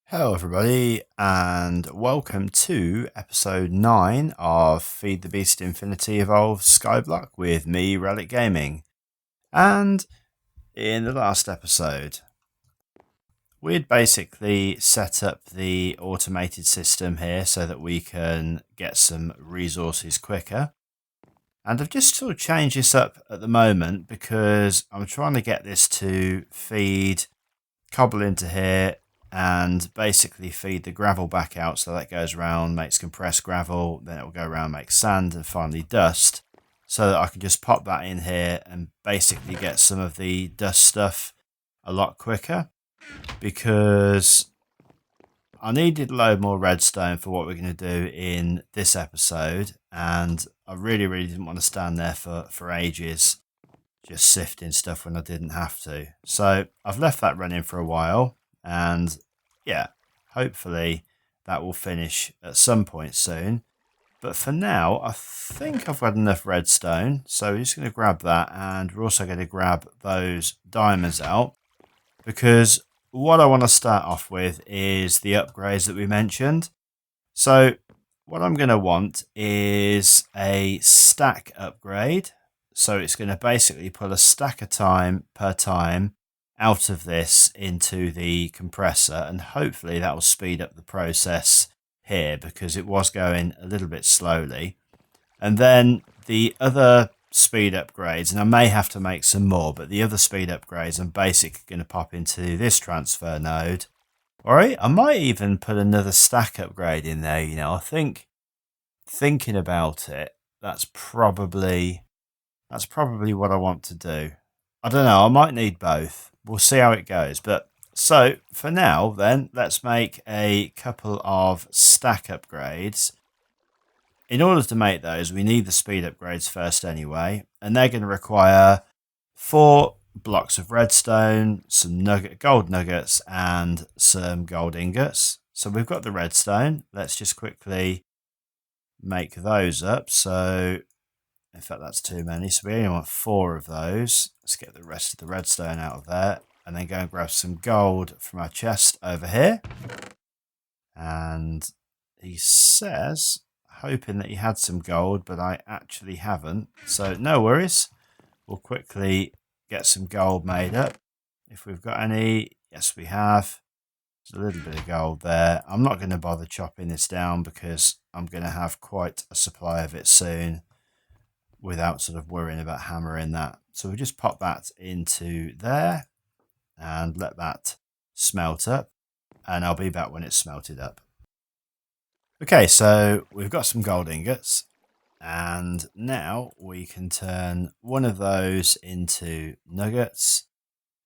Hello, everybody, and welcome to episode 9 of Feed the Beast Infinity Evolved Skyblock with me, Reliikgaming. And in the last episode, we'd basically set up the automated system here so that we can get some resources quicker. And I've just sort of changed this up at the moment because I'm trying to get this to feed cobble into here and basically feed the gravel back out, so that goes around, makes compressed gravel, then it will go around, make sand, and finally dust, so that I can just pop that in here and basically get some of the dust stuff a lot quicker, because I needed a load more redstone for what we're going to do in this episode, and I really didn't want to stand there for ages just sifting stuff when I didn't have to. So I've left that running for a while, and yeah, hopefully that will finish at some point soon. But for now, I think I've got enough redstone, so we're just going to grab that, and we're also going to grab those diamonds out, because what I want to start off with is the upgrades that we mentioned. So what I'm going to want is a stack upgrade. So it's going to basically put a stack of time per time out of this into the compressor, and hopefully that will speed up the process here, because it was going a little bit slowly. And then the other speed upgrades, and I may have to make some more, but the other speed upgrades I'm basically going to pop into this transfer node. Alright, I might even put another stack upgrade in there. I think, thinking about it, that's probably what I want to do. I don't know, I might need both. We'll see how it goes. But so for now then, let's make a couple of stack upgrades. In order to make those, we need the speed upgrades first anyway, and they're going to require 4 blocks of redstone, some gold nuggets, and some gold ingots. So we've got the redstone. Let's just quickly make those up. So in fact, that's too many, so we only want 4 of those. Let's get the rest of the redstone out of there, and then go and grab some gold from our chest over here. And he says, hoping that he had some gold, but I actually haven't, so no worries. We'll quickly get some gold made up if we've got any. Yes, we have. There's a little bit of gold there. I'm not going to bother chopping this down because I'm going to have quite a supply of it soon without sort of worrying about hammering that. So we'll just pop that into there and let that smelt up, and I'll be back when it's smelted up. Okay, so we've got some gold ingots, and now we can turn one of those into nuggets.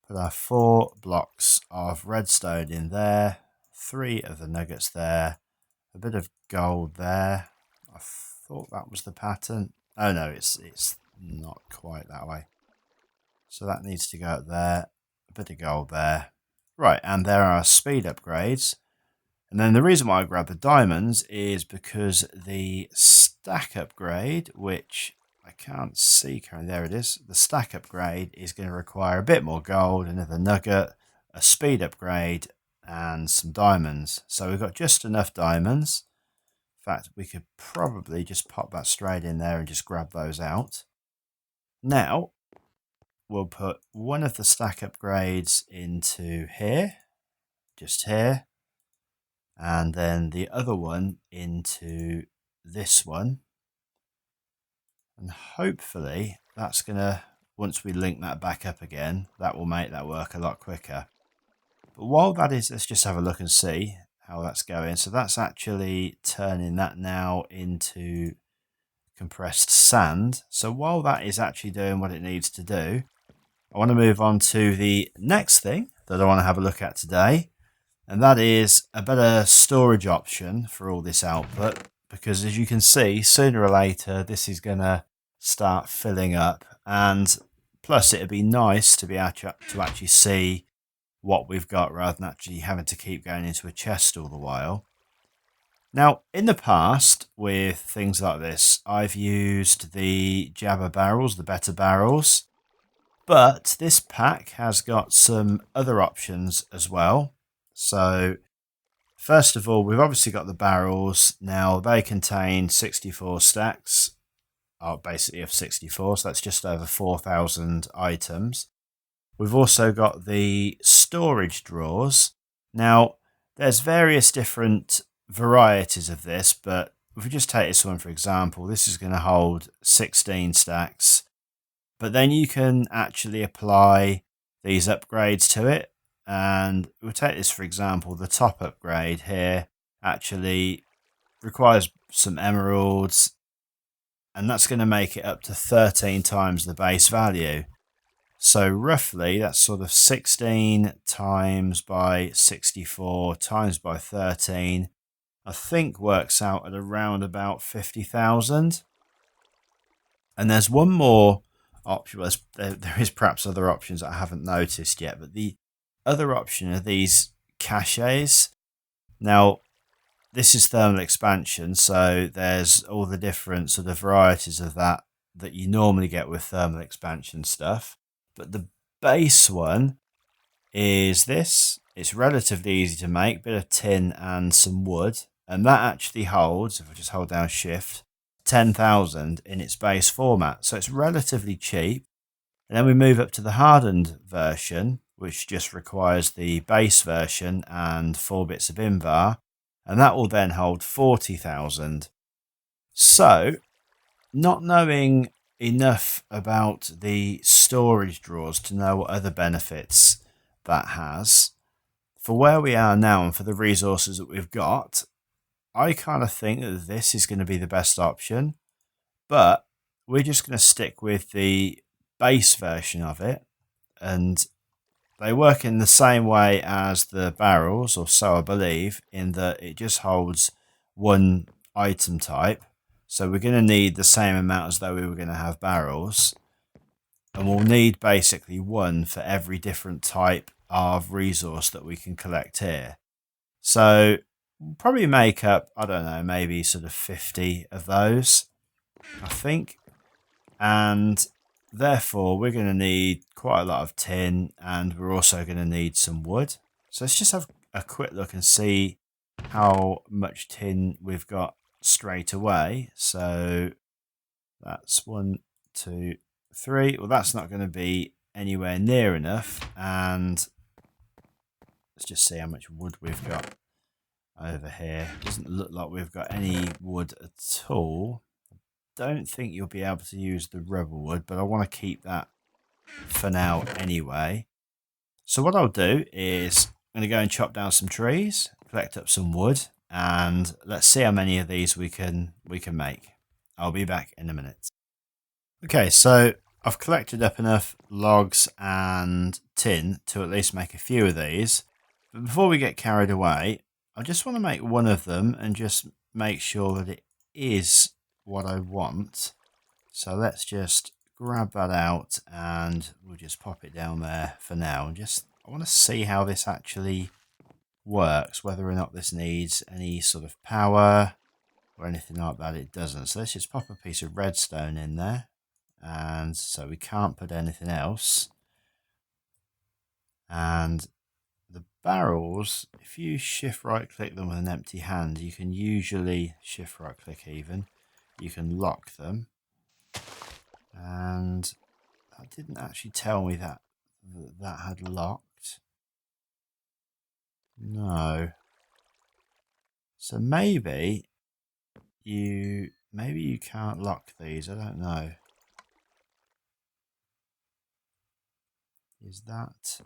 Put our 4 blocks of redstone in there, 3 of the nuggets there, a bit of gold there. I thought that was the pattern. Oh no, it's not quite that way. So that needs to go up there, a bit of gold there. Right, and there are speed upgrades. And then the reason why I grabbed the diamonds is because the stack upgrade, which I can't see currently, there it is. The stack upgrade is going to require a bit more gold, another nugget, a speed upgrade, and some diamonds. So we've got just enough diamonds. In fact, we could probably just pop that straight in there and just grab those out. Now, we'll put one of the stack upgrades into here, just here, and then the other one into this one. And hopefully that's going to, once we link that back up again, that will make that work a lot quicker. But while that is, let's just have a look and see how that's going. So that's actually turning that now into compressed sand. So while that is actually doing what it needs to do, I want to move on to the next thing that I want to have a look at today, and that is a better storage option for all this output, because as you can see, sooner or later this is going to start filling up, and plus it'd be nice to be able to actually see what we've got rather than actually having to keep going into a chest all the while. Now, in the past, with things like this, I've used the Jabber barrels, the better barrels, but this pack has got some other options as well. So first of all, we've obviously got the barrels. Now, they contain 64 stacks, basically of 64, so that's just over 4,000 items. We've also got the storage drawers. Now, there's various different varieties of this, but if we just take this one for example, this is going to hold 16 stacks, but then you can actually apply these upgrades to it. And we'll take this for example, the top upgrade here actually requires some emeralds, and that's going to make it up to 13 times the base value. So roughly that's sort of 16 times by 64 times by 13, I think works out at around about 50,000. And there's one more option. There is perhaps other options that I haven't noticed yet, but the other option are these caches. Now, this is thermal expansion, so there's all the different sort of varieties of that you normally get with thermal expansion stuff. But the base one is this. It's relatively easy to make, bit of tin and some wood, and that actually holds, if I just hold down shift, 10,000 in its base format, so it's relatively cheap. And then we move up to the hardened version, which just requires the base version and 4 bits of invar, and that will then hold 40,000. So, not knowing enough about the storage drawers to know what other benefits that has, for where we are now and for the resources that we've got, I kind of think that this is going to be the best option, but we're just going to stick with the base version of it, and they work in the same way as the barrels, or so I believe, in that it just holds one item type. So we're going to need the same amount as though we were going to have barrels, and we'll need basically one for every different type of resource that we can collect here. So we'll probably make up, I don't know, maybe sort of 50 of those, I think. And therefore we're going to need quite a lot of tin, and we're also going to need some wood. So let's just have a quick look and see how much tin we've got straight away. So that's 1, 2, 3. Well, that's not going to be anywhere near enough. And let's just see how much wood we've got over here. Doesn't look like we've got any wood at all. Don't think you'll be able to use the rubber wood, but I want to keep that for now anyway. So what I'll do is I'm going to go and chop down some trees, collect up some wood, and let's see how many of these we can make. I'll be back in a minute. Okay, so I've collected up enough logs and tin to at least make a few of these. But before we get carried away, I just want to make one of them and just make sure that it is what I want. So let's just grab that out and we'll just pop it down there for now. And I want to see how this actually works, whether or not this needs any sort of power or anything like that. It doesn't. So let's just pop a piece of redstone in there, and so we can't put anything else. And the barrels, if you shift right click them with an empty hand, you can usually shift right click even, you can lock them. And that didn't actually tell me that had locked. No. So maybe you can't lock these. I don't know. Is that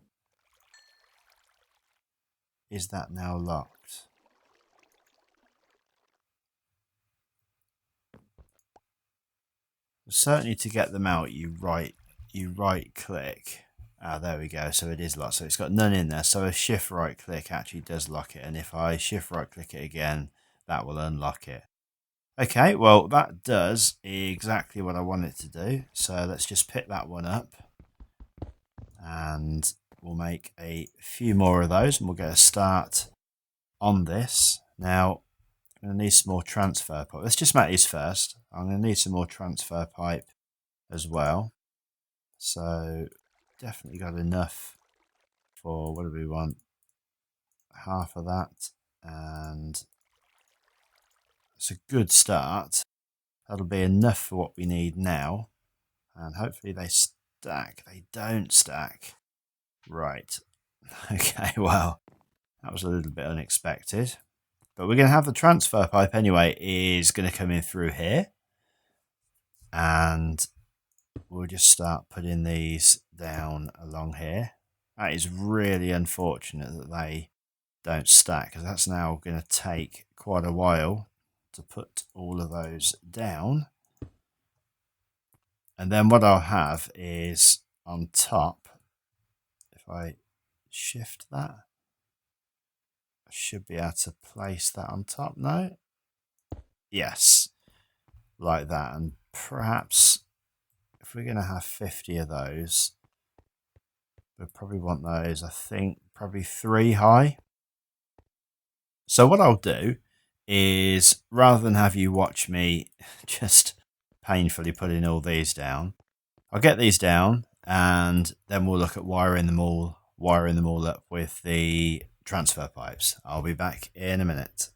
now locked? Certainly to get them out, you right click. Ah, there we go. So it is locked. So it's got none in there. So a shift right click actually does lock it. And if I shift right click it again, that will unlock it. Okay, well, that does exactly what I want it to do. So let's just pick that one up. And we'll make a few more of those. And we'll get a start on this. Now, I'm going to need some more transfer pipe. Let's just make these first. I'm going to need some more transfer pipe as well. So definitely got enough for, what do we want? Half of that. And it's a good start. That'll be enough for what we need now. And hopefully they stack. They don't stack. Right. Okay, well, that was a little bit unexpected. But we're going to have the transfer pipe anyway, is going to come in through here. And we'll just start putting these down along here. That is really unfortunate that they don't stack, because that's now going to take quite a while to put all of those down. And then what I'll have is on top, if I shift that, I should be able to place that on top now. Yes, like that. And perhaps if we're going to have 50 of those, we'll probably want those, I think, probably 3 high. So what I'll do is, rather than have you watch me just painfully putting all these down, I'll get these down and then we'll look at wiring them all up with the transfer pipes. I'll be back in a minute.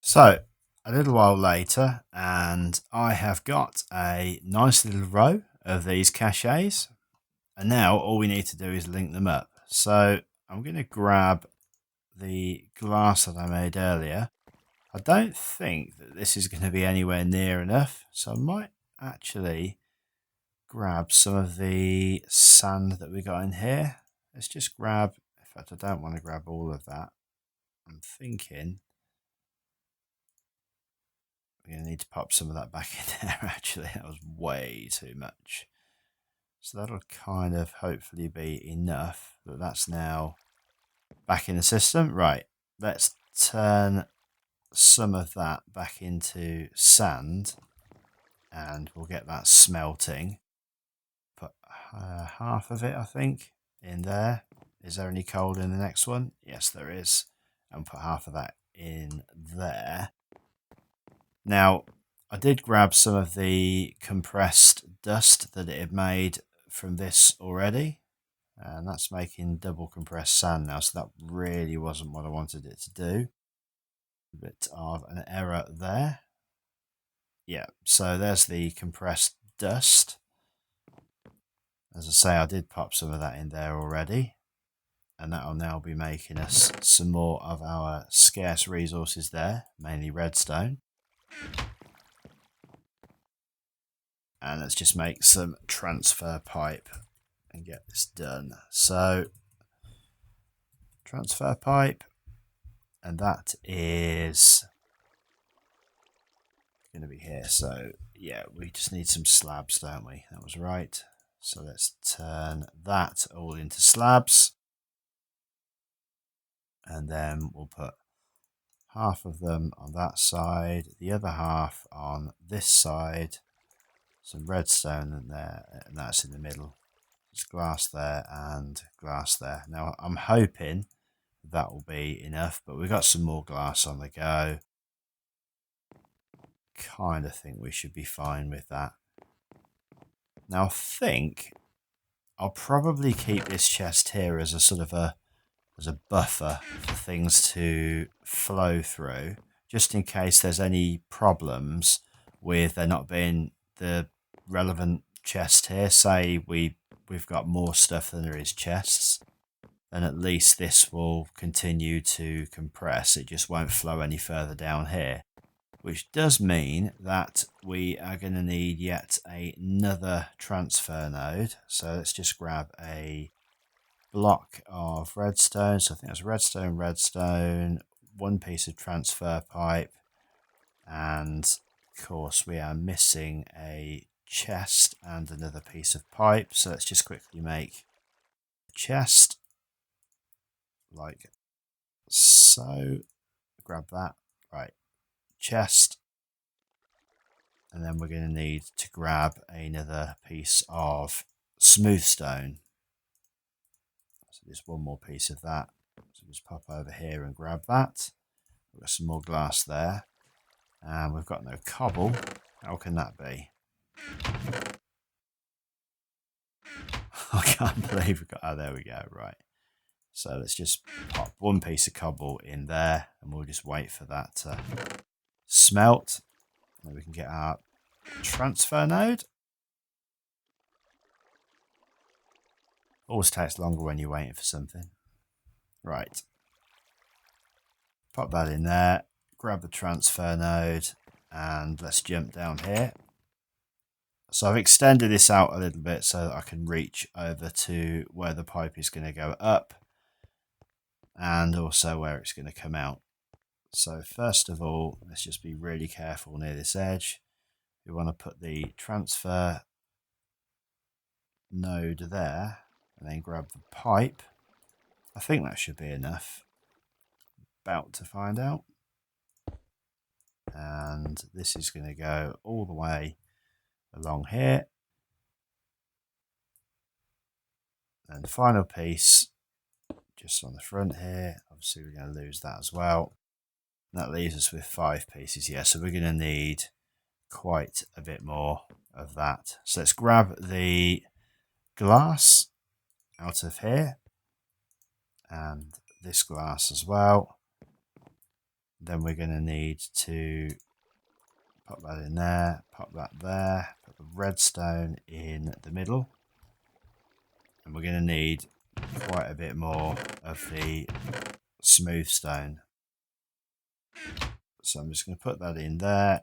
So a little while later, and I have got a nice little row of these caches, and now all we need to do is link them up. So I'm going to grab the glass that I made earlier. I don't think that this is going to be anywhere near enough, so I might actually grab some of the sand that we got in here. Let's just grab, in fact I don't want to grab all of that. I'm thinking we're going to need to pop some of that back in there. Actually, that was way too much. So that'll kind of hopefully be enough. But that's now back in the system. Right, let's turn some of that back into sand and we'll get that smelting. Put half of it, I think, in there. Is there any coal in the next one? Yes, there is. And put half of that in there. Now, I did grab some of the compressed dust that it had made from this already, and that's making double compressed sand now, so that really wasn't what I wanted it to do. A bit of an error there. Yeah, so there's the compressed dust. As I say, I did pop some of that in there already, and that'll now be making us some more of our scarce resources there, mainly redstone. And let's just make some transfer pipe and get this done. So, transfer pipe, and that is going to be here. So, yeah, we just need some slabs, don't we? That was right. So let's turn that all into slabs. And then we'll put half of them on that side, the other half on this side. Some redstone in there, and that's in the middle. Just glass there and glass there. Now I'm hoping that will be enough, but we've got some more glass on the go. Kind of think we should be fine with that. Now I think I'll probably keep this chest here as a sort of a buffer for things to flow through, just in case there's any problems with there not being the relevant chest here. Say we've got more stuff than there is chests, then at least this will continue to compress. It just won't flow any further down here, which does mean that we are going to need yet another transfer node. So let's just grab a block of redstone. So I think that's redstone, one piece of transfer pipe, and of course we are missing a chest and another piece of pipe. So let's just quickly make a chest like so. Grab that. Right, chest, and then we're going to need to grab another piece of smooth stone. So just one more piece of that. So just pop over here and grab that. We've got some more glass there, and we've got no cobble. How can that be? I can't believe we got. Oh, there we go. Right. So let's just pop one piece of cobble in there and we'll just wait for that to smelt. Then we can get our transfer node. Always takes longer when you're waiting for something. Right. Pop that in there, grab the transfer node, and let's jump down here. So I've extended this out a little bit so that I can reach over to where the pipe is going to go up and also where it's going to come out. So first of all, let's just be really careful near this edge. We want to put the transfer node there and then grab the pipe. I think that should be enough. About to find out. And this is going to go all the way along here. And the final piece just on the front here. Obviously we're going to lose that as well. That leaves us with 5 pieces. Yeah, so we're going to need quite a bit more of that. So let's grab the glass out of here and this glass as well. Then we're going to need to pop that in there, pop that there, put the redstone in the middle. And we're going to need quite a bit more of the smooth stone. So I'm just going to put that in there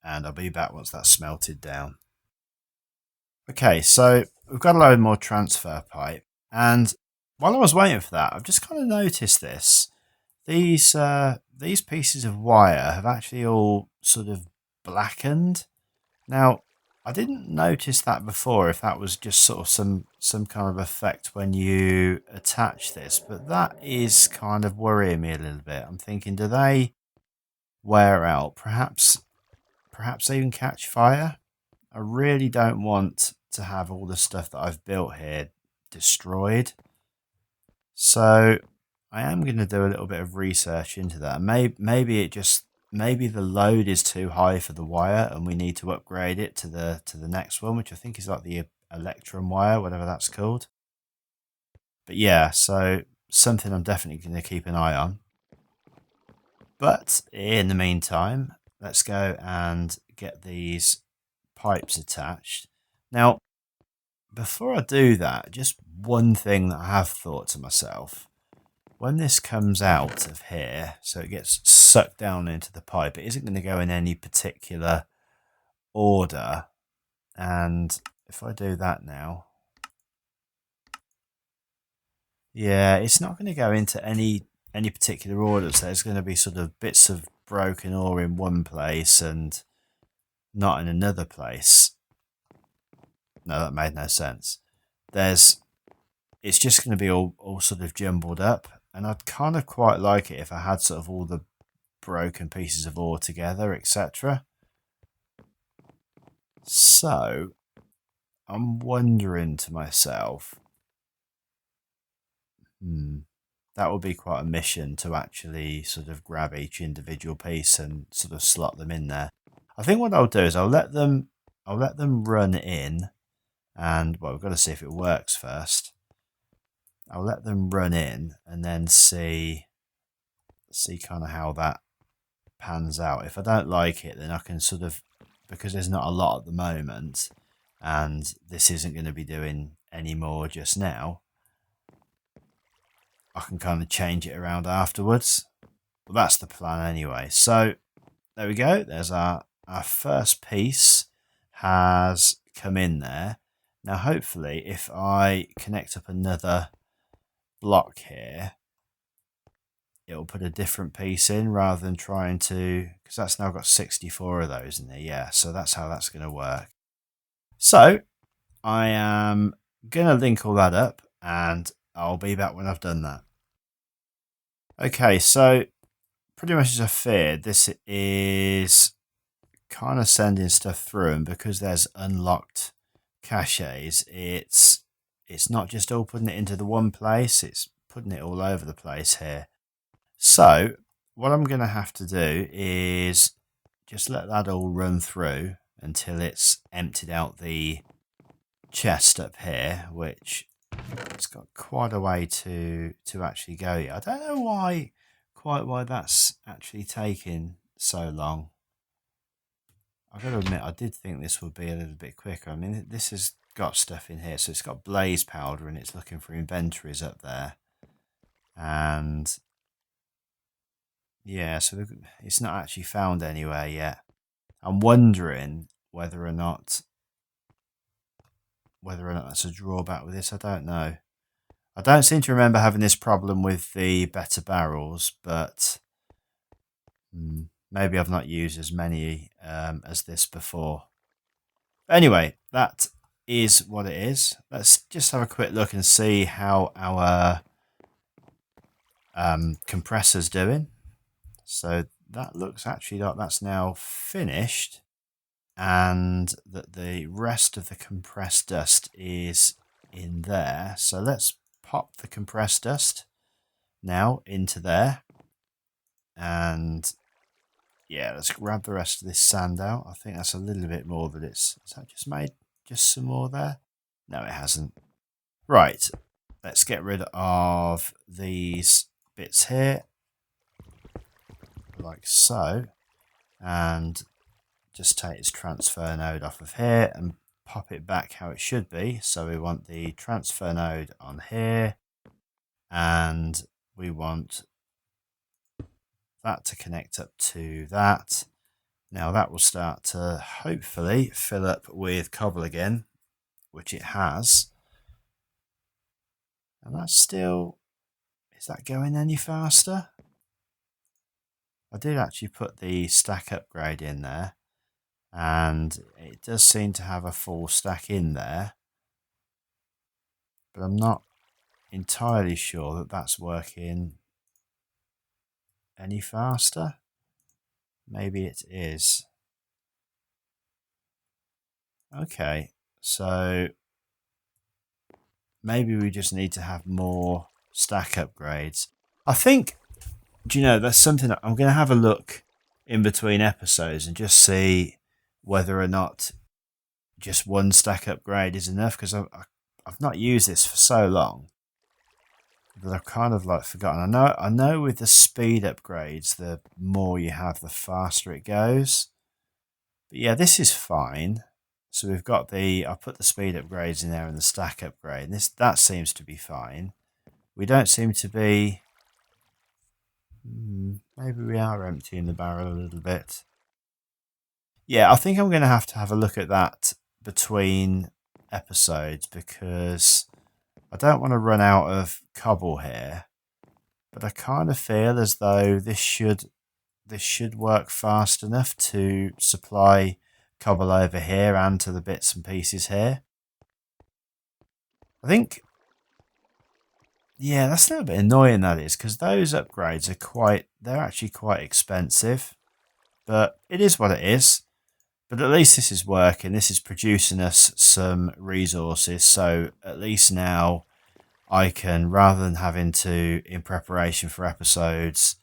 and I'll be back once that's smelted down. Okay, so we've got a load more transfer pipe, and while I was waiting for that, I've just kind of noticed this. These pieces of wire have actually all sort of blackened. Now, I didn't notice that before, if that was just sort of some kind of effect when you attach this, but that is kind of worrying me a little bit. I'm thinking, do they wear out? Perhaps they even catch fire? I really don't want to have all the stuff that I've built here destroyed. So I am going to do a little bit of research into that. Maybe the load is too high for the wire and we need to upgrade it to the next one, which I think is like the electrum wire, whatever that's called. But yeah, so something I'm definitely going to keep an eye on. But in the meantime, let's go and get these pipes attached. Now, before I do that, just one thing that I have thought to myself. When this comes out of here, so it gets sucked down into the pipe, it isn't going to go in any particular order. And if I do that now, yeah, it's not going to go into any particular order. So there's going to be sort of bits of broken ore in one place and not in another place. No, that made no sense. It's just going to be all sort of jumbled up, and I'd kind of quite like it if I had sort of all the broken pieces of ore together, etc. So I'm wondering to myself, that would be quite a mission to actually sort of grab each individual piece and sort of slot them in there. I think what I'll do is I'll let them run in, and well, we've got to see if it works first. I'll let them run in and then see kind of how that pans out. If I don't like it, then I can sort of, because there's not a lot at the moment and this isn't going to be doing any more just now, I can kind of change it around afterwards. But that's the plan anyway. So there we go. There's our first piece has come in there. Now hopefully if I connect up another block here, it'll put a different piece in rather than trying to, because that's now got 64 of those in there. Yeah, so that's how that's going to work. So I am going to link all that up and I'll be back when I've done that. Okay, so pretty much as I feared, this is kind of sending stuff through, and because there's unlocked caches, it's not just all putting it into the one place, it's putting it all over the place here. So what I'm going to have to do is just let that all run through until it's emptied out the chest up here, which It's got quite a way to actually go here. I don't know quite why that's actually taking so long. I've got to admit, I did think this would be a little bit quicker. I mean, this has got stuff in here. So it's got blaze powder and it's looking for inventories up there. And yeah, so it's not actually found anywhere yet. I'm wondering whether or not that's a drawback with this. I don't know. I don't seem to remember having this problem with the better barrels, but maybe I've not used as many as this before. Anyway, that is what it is. Let's just have a quick look and see how our compressor's doing. So that looks actually like that's now finished, and that the rest of the compressed dust is in there. So let's pop the compressed dust now into there, and yeah, let's grab the rest of this sand out. I think that's a little bit more than is that just made just some more there? No, it hasn't. Right, let's get rid of these bits here, like so, and just take this transfer node off of here and pop it back how it should be. So we want the transfer node on here, and we want that to connect up to that. Now that will start to hopefully fill up with cobble again, which it has. And that's still, is that going any faster? I did actually put the stack upgrade in there, and it does seem to have a full stack in there, but I'm not entirely sure that that's working any faster. Maybe it is. Okay, so maybe we just need to have more stack upgrades. I think, do you know, that's something that I'm going to have a look in between episodes and just see whether or not just one stack upgrade is enough, because I've not used this for so long that I've kind of like forgotten. I know with the speed upgrades, the more you have, the faster it goes. But yeah, this is fine. So we've got I put the speed upgrades in there and the stack upgrade. And that seems to be fine. We don't seem to be. Maybe we are emptying the barrel a little bit. Yeah, I think I'm going to have a look at that between episodes, because I don't want to run out of cobble here. But I kind of feel as though this should work fast enough to supply cobble over here and to the bits and pieces here. I think, yeah, that's a little bit annoying, that is, because those upgrades they're actually quite expensive, but it is what it is. But at least this is working. This is producing us some resources, so at least now I can, rather than having to, in preparation for episodes,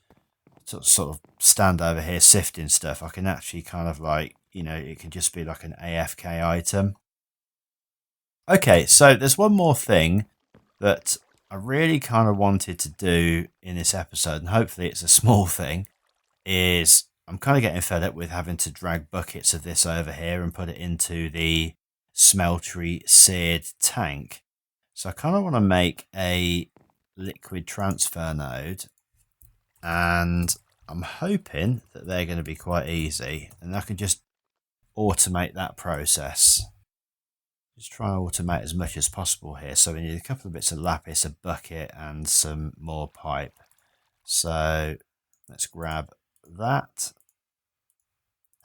sort of stand over here sifting stuff, I can actually kind of like, it can just be like an AFK item. Okay, so there's one more thing that I really kind of wanted to do in this episode, and hopefully it's a small thing, is I'm kind of getting fed up with having to drag buckets of this over here and put it into the smeltery seared tank. So I kind of want to make a liquid transfer node, and I'm hoping that they're going to be quite easy, and I can just automate that process. Just try and automate as much as possible here. So we need a couple of bits of lapis, a bucket, and some more pipe. So let's grab that,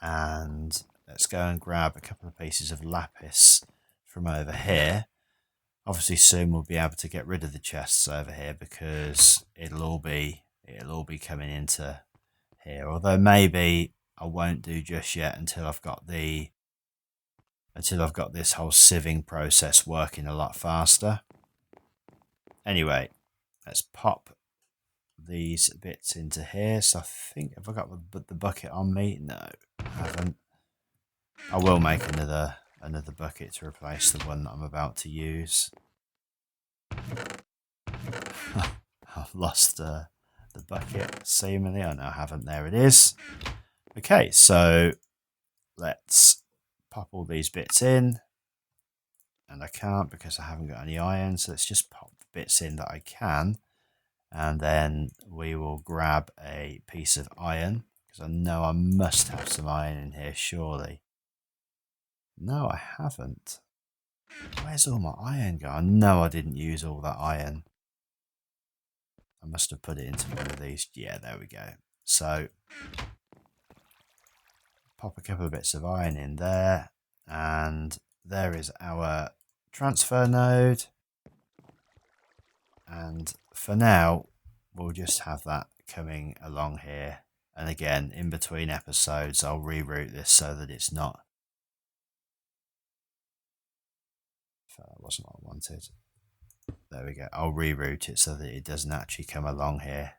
and let's go and grab a couple of pieces of lapis from over here. Obviously soon we'll be able to get rid of the chests over here, because it'll all be coming into here. Although maybe I won't do just yet until I've got this whole sieving process working a lot faster. Anyway, let's pop these bits into here. So I think, have I got the bucket on me? No, I haven't. I will make another bucket to replace the one that I'm about to use. I've lost the bucket, seemingly. Oh, no, I haven't. There it is. Okay, so let's pop all these bits in. And I can't because I haven't got any iron, so let's just pop the bits in that I can. And then we will grab a piece of iron, because I know I must have some iron in here, surely. No, I haven't. Where's all my iron gone? No, I didn't use all that iron. I must have put it into one of these. Yeah, there we go. So, pop a couple of bits of iron in there. And there is our transfer node. And for now, we'll just have that coming along here. And again, in between episodes, I'll reroute this so that it's not. That wasn't what I wanted. There we go. I'll reroute it so that it doesn't actually come along here.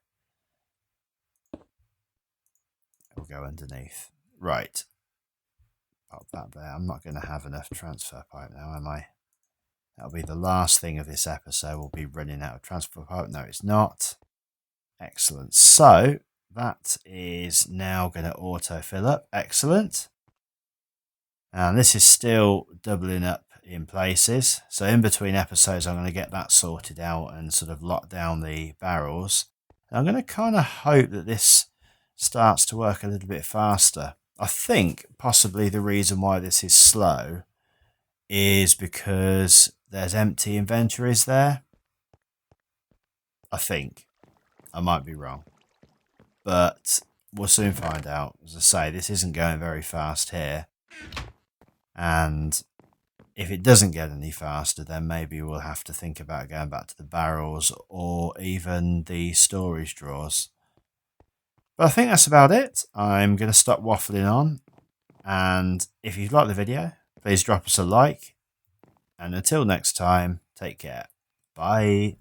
It'll go underneath. Right. Pop that there. I'm not going to have enough transfer pipe now, am I? That'll be the last thing of this episode. We'll be running out of transfer pipe. No, it's not. Excellent. So that is now going to auto fill up. Excellent. And this is still doubling up in places. So in between episodes, I'm going to get that sorted out and sort of lock down the barrels. And I'm going to kind of hope that this starts to work a little bit faster. I think possibly the reason why this is slow is because there's empty inventories there. I think. I might be wrong. But we'll soon find out. As I say, this isn't going very fast here. And if it doesn't get any faster, then maybe we'll have to think about going back to the barrels or even the storage drawers. But I think that's about it. I'm going to stop waffling on. And if you've liked the video, please drop us a like. And until next time, take care. Bye.